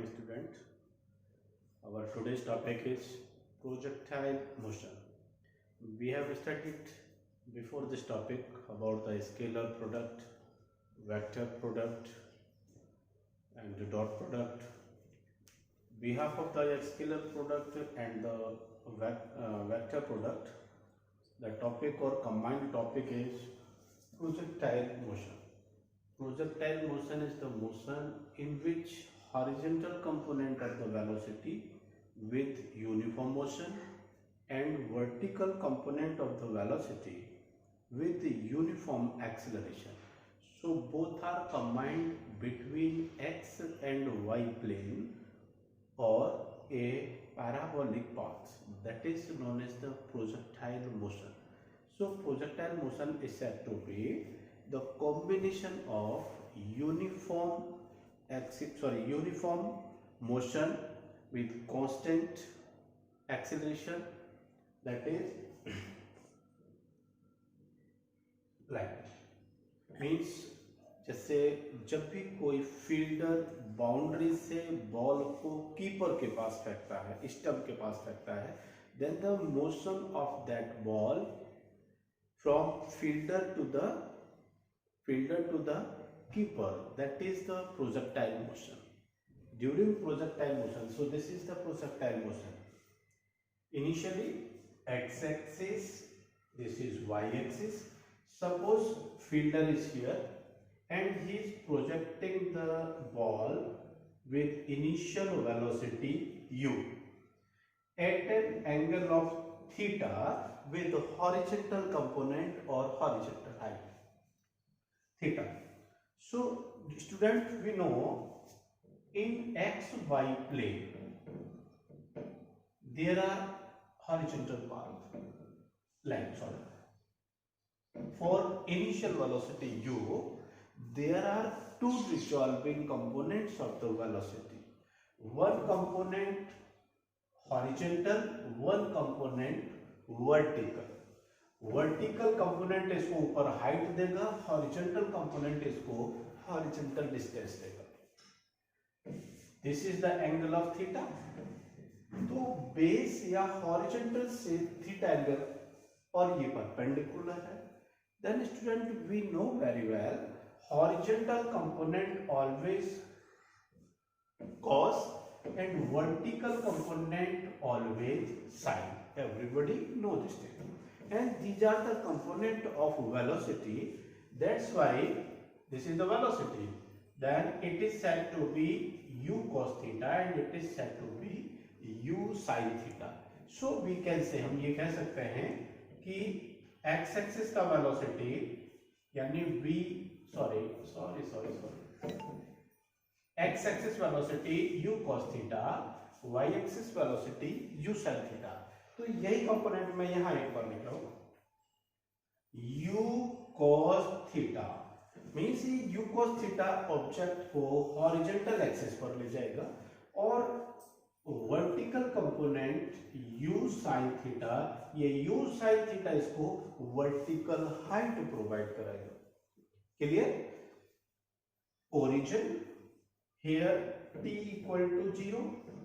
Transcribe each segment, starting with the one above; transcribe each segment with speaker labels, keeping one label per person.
Speaker 1: morning, student. Our today's topic is projectile motion. We have studied before this topic about the scalar product, vector product, and the dot product. Behalf of the scalar product and the vector product, the topic or combined topic is projectile motion. Projectile motion is the motion in which horizontal component of the velocity with uniform motion and vertical component of the velocity with the uniform acceleration. So both are combined between x and y plane or a parabolic path, that is known as the projectile motion. So projectile motion is said to be the combination of uniform motion with constant acceleration, that is like means जैसे जब भी कोई fielder boundary से ball को keeper के पास फेंकता है, stump के पास फेंकता है, then the motion of that ball from fielder to the keeper, that is the projectile motion. During projectile motion, so this is the projectile motion. Initially x-axis, this is y-axis. Suppose fielder is here and he is projecting the ball with initial velocity u at an angle of theta with horizontal component or horizontal height theta. So student, we know in xy plane there are horizontal path lines. For initial velocity u, there are two resolving components of the velocity. One component horizontal, one component vertical. Vertical component इसको ऊपर height देगा, horizontal component इसको horizontal distance देगा. This is the angle of theta. तो base या horizontal से theta angle और ये परपेंडिकुलर है. Then student, we know very well horizontal component always cos and vertical component always sin. Everybody know this thing. And these are the component of velocity. That's why this is the velocity. Then it is said to be u cos theta and it is said to be u sin theta. So we can say, हम ये कह सकते हैं कि x axis का velocity यानी v x axis velocity u cos theta, y axis velocity u sin theta. तो यही कंपोनेंट मैं यहां एक बार लिख रहा हूं, u cos theta means u cos theta object को हॉरिजॉन्टल एक्सिस पर ले जाएगा और vertical component u sin theta, ये u sin theta इसको वर्टिकल हाइट प्रोवाइड कराएगा. Clear? Origin here t equal to 0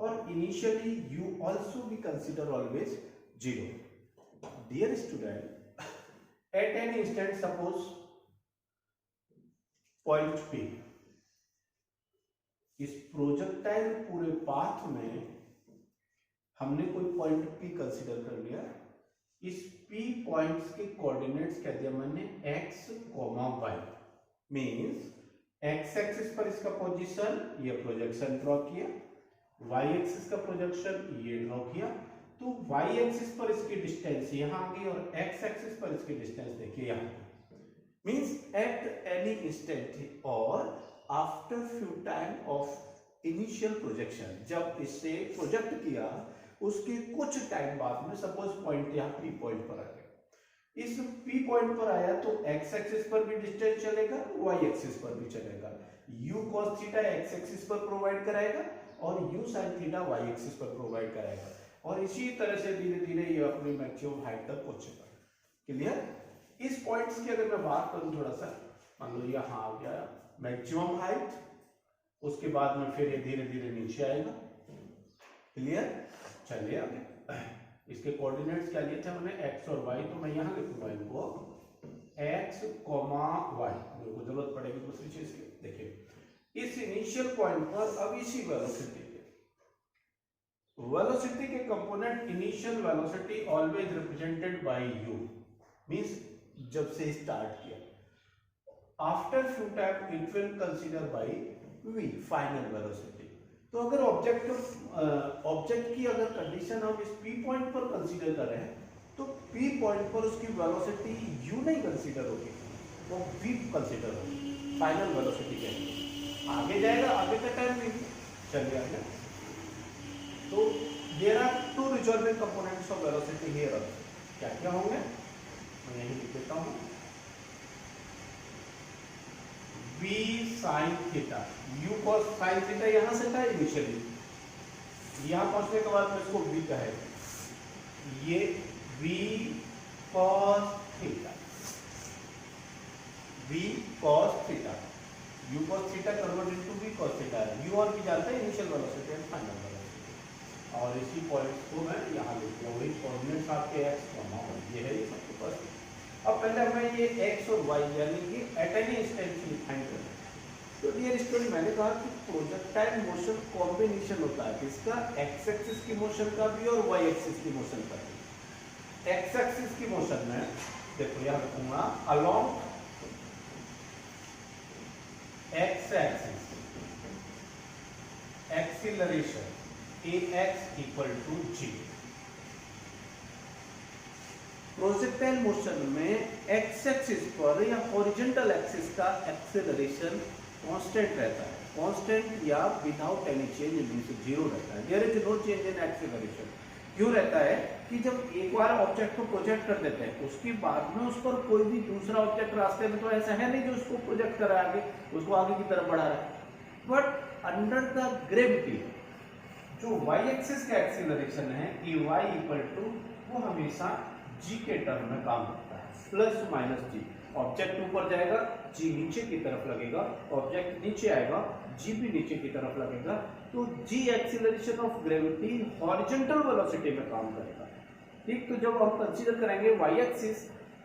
Speaker 1: or initially u also we consider always 0. Dear student, at an instant suppose point P, इस projectile पूरे path में हमने कोई point P consider कर लिया. इस P पॉइंट्स के कोऑर्डिनेट्स कह दिया मैंने x, y. Means x axis पर इसका पोजीशन, ये प्रोजेक्शन ड्रॉ किया, वाई एक्सिस का प्रोजेक्शन ये ड्रॉ किया. तो वाई एक्सिस पर इसकी डिस्टेंस यहां आ गई और एक्स एक्सिस पर इसकी डिस्टेंस देखिए यहां. मींस एट एनी इंस्टेंट और after few time of initial projection, जब इसे प्रोजेक्ट किया उसके कुछ टाइम बाद में सपोज पॉइंट यहां पी पॉइंट पर आ गया. इस P पॉइंट पर आया तो x एक्सिस पर भी डिस्टेंस चलेगा, y एक्सिस पर भी चलेगा. u cos theta x axis पर प्रोवाइड कराएगा और u sin theta y axis पर प्रोवाइड कराएगा. और इसी तरह से धीरे धीरे ये अपनी मैक्सिमम हाइट तक पहुंचेगा. क्लियर? इस पॉइंट्स की अगर मैं बात करूं थोड़ा सा, मान लो यहाँ आ गया मैक्सिमम हाइट उसके बाद में फिर ये धीरे धीरे नीचे आएगा। क्लियर? चलिए आगे। इसके कोऑर्डिनेट्स क्या लिए थे हमने, एक्स और वाई, तो मैं यहाँ लिखूंगा इनको एक्स कॉमा वाई, मेरे को जरूरत पड़ेगी दूसरी चीज की। देखिए इस इनिशियल पॉइंट पर अब इसी वेलोसिटी के component initial velocity always represented by u, means जब से स्टार्ट किया, after few time it will consider by v final velocity. तो अगर ऑब्जेक्ट की अगर कंडीशन हम इस पी पॉइंट पर कंसीडर कर रहे हैं तो पी पॉइंट पर उसकी वेलोसिटी यू नहीं कंसीडर होगी, वो वी कंसीडर होगी, फाइनल वेलोसिटी के आगे जाएगा, आगे का टाइम वी। चलिए आगे। तो there are two resolving components of velocity here. क्या क्या होंगे मैं यही लिख देता हूं, v sin theta, u cos sin theta यहां से था इनिशियली, यहां पहुंचने के बाद में इसको v कहेगा, ये v cos theta, v cos theta, u cos theta convert into v cos theta है। u और v जानते हैं initial velocity and final velocity, और इसी पॉइंट्स को मैं यहां लिखता हूं, वही कोऑर्डिनेट्स आपके x कॉमा y, ये है ये सबके पास। अब पहले हमें ये x और y यानी कि एट एनी इंस्टेंट डिफाइन करना है। तो डियर स्टूडेंट मैंने कहा कि प्रोजेक्टाइल मोशन कॉम्बिनेशन होता है किसका, x एक्सिस की मोशन का भी और y एक्सिस की मोशन का भी। x एक्सिस की मोशन में देखो यहां लिखूंगा along x axis acceleration ax equal to g। Projectile motion में एक्स एक्सिस पर या हॉरिजॉन्टल एक्सिस का एक्सेलरेशन कांस्टेंट रहता है, कांस्टेंट या without any change means zero रहता है, there is no change in acceleration. क्यों रहता है कि जब एक बार ऑब्जेक्ट को प्रोजेक्ट कर देते हैं उसके बाद में उस पर कोई भी दूसरा ऑब्जेक्ट रास्ते में तो ऐसा है नहीं जो उसको प्रोजेक्ट कर रहा है आगे, उसको आगे की तरफ बढ़ा रहा है, बट अंडर द ग्रेविटी जो वाई एक्सिस का एक्सेलरेशन है ई वाई इक्वल टू, वो हमेशा जी के टर्म में काम करता है, प्लस माइनस जी। ऑब्जेक्ट ऊपर जाएगा जी नीचे की तरफ लगेगा, ऑब्जेक्ट नीचे आएगा जी भी नीचे की तरफ लगेगा, तो g acceleration of gravity horizontal velocity में काम करेगा। ठीक, तो जब हम कंसीडर करेंगे Y axis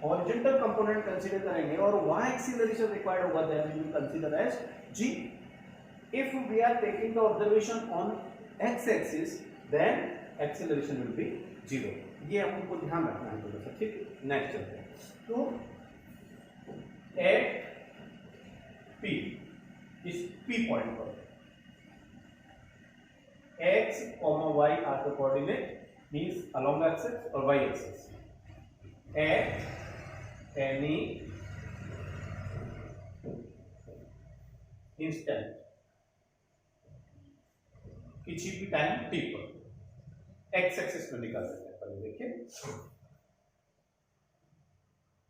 Speaker 1: horizontal component consider करेंगे और वाई एक्सीलरेशन रिक्वायर्ड होगा, then we will consider as g. If we are taking the observation on X axis then acceleration will be zero. ये हमको ध्यान रखना है थोड़ा सा, ठीक। नेक्स्ट चलते हैं। तो एट पी, इस पी पॉइंट पर x, y are the coordinate means along axis और y axis. At any instant, किसी भी टाइम t पर, x एक्सिस में निकाल सकते हैं। पहले देखिए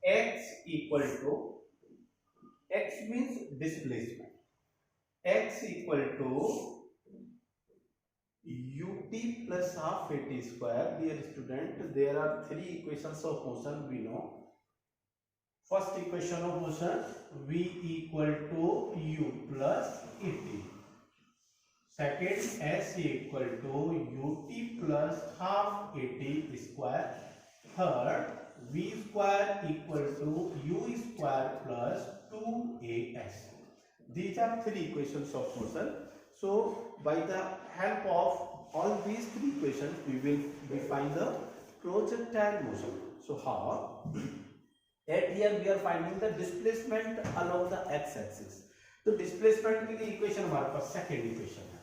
Speaker 1: x equal to, x means displacement, x equal to ut plus half at square. Dear student, there are three equations of motion we know. First equation of motion, v equal to u plus et. Second, s equal to ut plus half at square. Third, v square equal to u square plus 2as. These are three equations of motion. So by the help of all these three equations we will find the projectile motion. So how? At here we are finding the displacement along the x axis. तो displacement के लिए equation हमारे पास second equation है,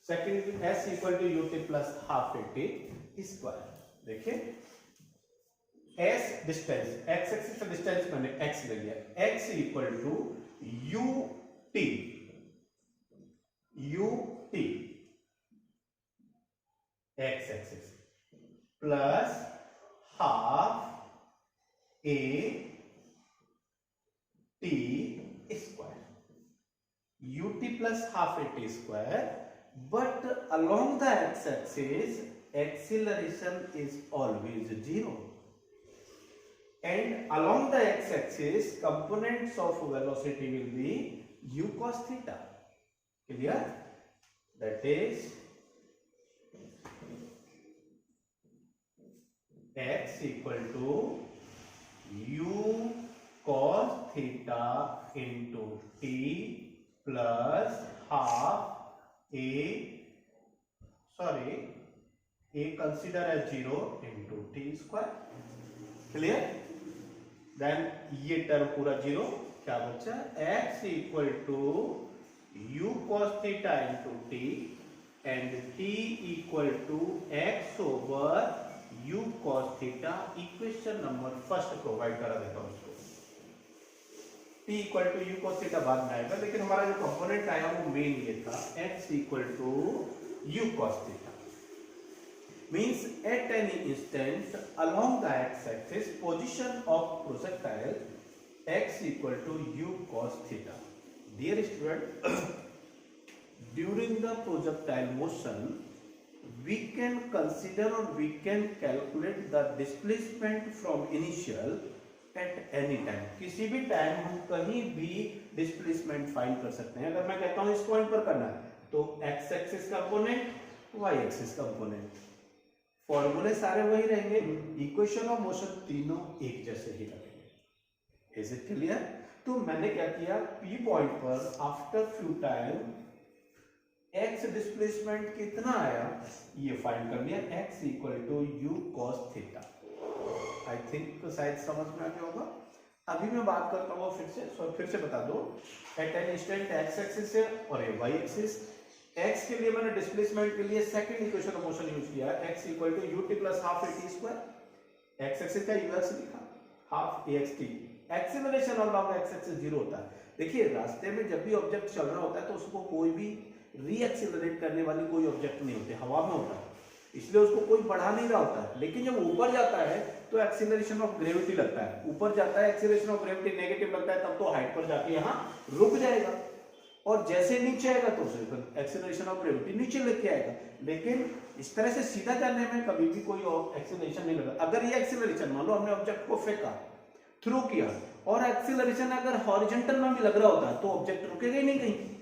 Speaker 1: second s equal to ut plus half at square. देखिए s distance, x axis का distance मैंने x ले लिया, x equal to ut x axis plus half a t square, ut plus half a t square, but along the x axis acceleration is always 0 and along the x axis components of velocity will be u cos theta. Clear? That is x equal to u cos theta into t plus half a consider as 0 into t square. Clear? Then ये term पूरा 0, क्या बचा? x equal to u cos theta into t and t equal to x over u cos theta. Equation number first provide करा देता हूं उसको. t equal to u cos theta बाद में आएगा, लेकिन हमारा जो कंपोनेंट आया वो मेन ये था, x equal to u cos theta. Means at any instant along the x-axis position of projectile x equal to u cos theta. Dear student, during the projectile motion we can consider or we can calculate the displacement from initial at any time. किसी भी time हम कहीं भी displacement find कर सकते हैं. अगर मैं कहता हूं इस पॉइंट पर करना है तो x axis component, y axis component, फॉर्मूले सारे वही रहेंगे, इक्वेशन ऑफ मोशन तीनों एक जैसे ही लगेंगे. Is it clear? तो मैंने क्या किया, पी पॉइंट पर after few time x displacement कितना आया ये फाइंड कर लिया, x equal to u cos theta. I think शायद समझ में आ गया होगा. अभी मैं बात करता हूँ फिर से बता दो. At an instant x axis है और ये वाई एक्सिस. x के लिए मैंने डिस्प्लेसमेंट के लिए second equation of motion use किया, x equal to ut plus half a t square. x axis का ux लिखा, half ax t. Acceleration along x axis 0 होता है. देखिए रास्ते में जब भी ऑब्जेक्ट चल रहा होता है तो उसको कोई भी री एक्सीलरेट करने वाली कोई ऑब्जेक्ट नहीं होती, हवा में होता है, इसलिए उसको कोई बढ़ा नहीं रहा होता है. लेकिन जब ऊपर जाता है तो एक्सीलरेशन ऑफ ग्रेविटी लगता है, ऊपर जाता है एक्सीलरेशन ऑफ ग्रेविटी नेगेटिव लगता है, तब तो हाइट पर जाके यहाँ रुक जाएगा. और जैसे नीचे आएगा तो एक्सीलरेशन ऑफ ग्रेविटी नीचे लेके आएगा. लेकिन इस तरह से सीधा जाने में कभी भी कोई एक्सीलरेशन नहीं लगा. अगर ये एक्सीलरेशन मान लो हमने ऑब्जेक्ट को फेंका, थ्रो किया, और एक्सीलरेशन अगर हॉरिजॉन्टल में भी लग रहा होता तो ऑब्जेक्ट रुकेगा ही नहीं कहीं.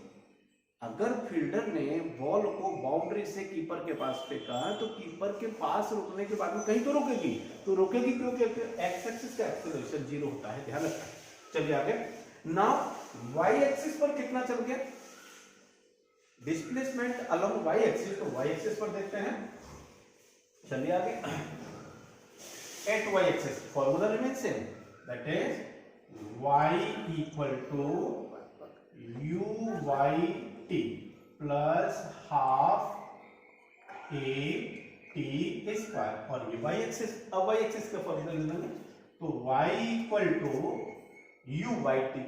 Speaker 1: अगर फील्डर ने बॉल को बाउंड्री से कीपर के पास फेंका तो कीपर के पास रुकने के बाद में कहीं तो रुकेगी. तो रुकेगी क्योंकि एक्स एक्सिस का एक्सीलरेशन 0 होता है, ध्यान रखना. चलिए आगे. नाउ y एक्सिस पर कितना चल गया डिस्प्लेसमेंट अलोंग y एक्सिस, तो y एक्सिस पर देखते हैं. चलिए आगे. At y axis formula remain same, that is y equal to u t plus half a t square. और ये y एक्सिस, अब y एक्सिस का फॉर्मूला लेंगे तो y equal to u by t.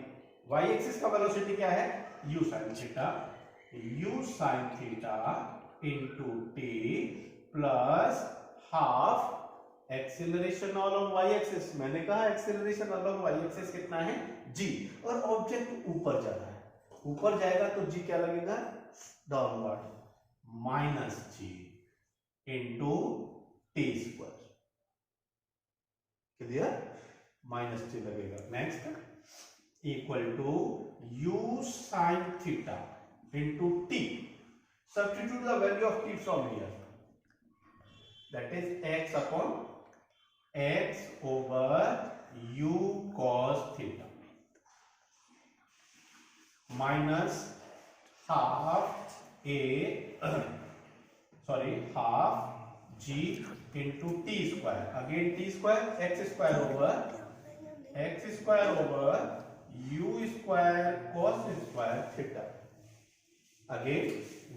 Speaker 1: y axis का velocity क्या है, u sin theta, u sin theta into t plus half acceleration along y axis. मैंने कहा एक्सीलरेशन अलोंग y एक्सिस कितना है, g, और ऑब्जेक्ट ऊपर जा रहा है. ऊपर जाएगा तो g क्या लगेगा, downward, minus g into T square. Clear? Minus T लगेगा. Next equal to u sin theta into t. Substitute the value of t from here. That is x upon x over u cos theta minus half half g into t square. Again t square, x square over u square cos square theta. Again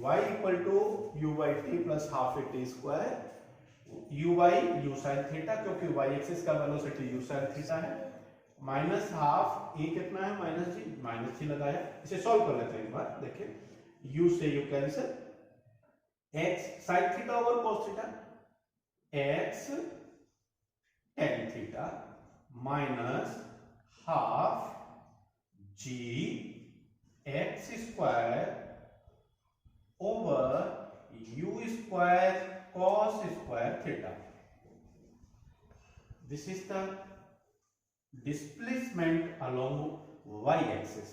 Speaker 1: y equal to u by t plus half a t square, u by u sin theta, क्योंकि y axis का velocity u sin theta है, minus half a कितना है, minus जी लगाया. इसे solve कर लेते हैं एक बार. देखिए u से u cancel, x sin theta over cos theta, x tan theta minus half g x square over u square cos square theta. This is the displacement along y axis.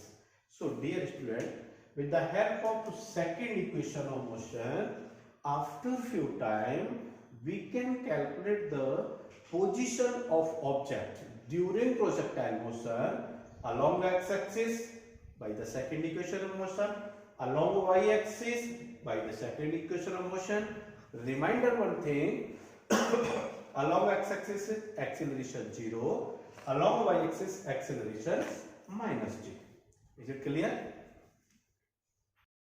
Speaker 1: So dear student, With the help of second equation of motion, after few time we can calculate the position of object during projectile motion along x-axis by the second equation of motion, along y-axis by the second equation of motion. Reminder one thing, along x-axis acceleration 0, along y-axis acceleration minus g. Is it clear?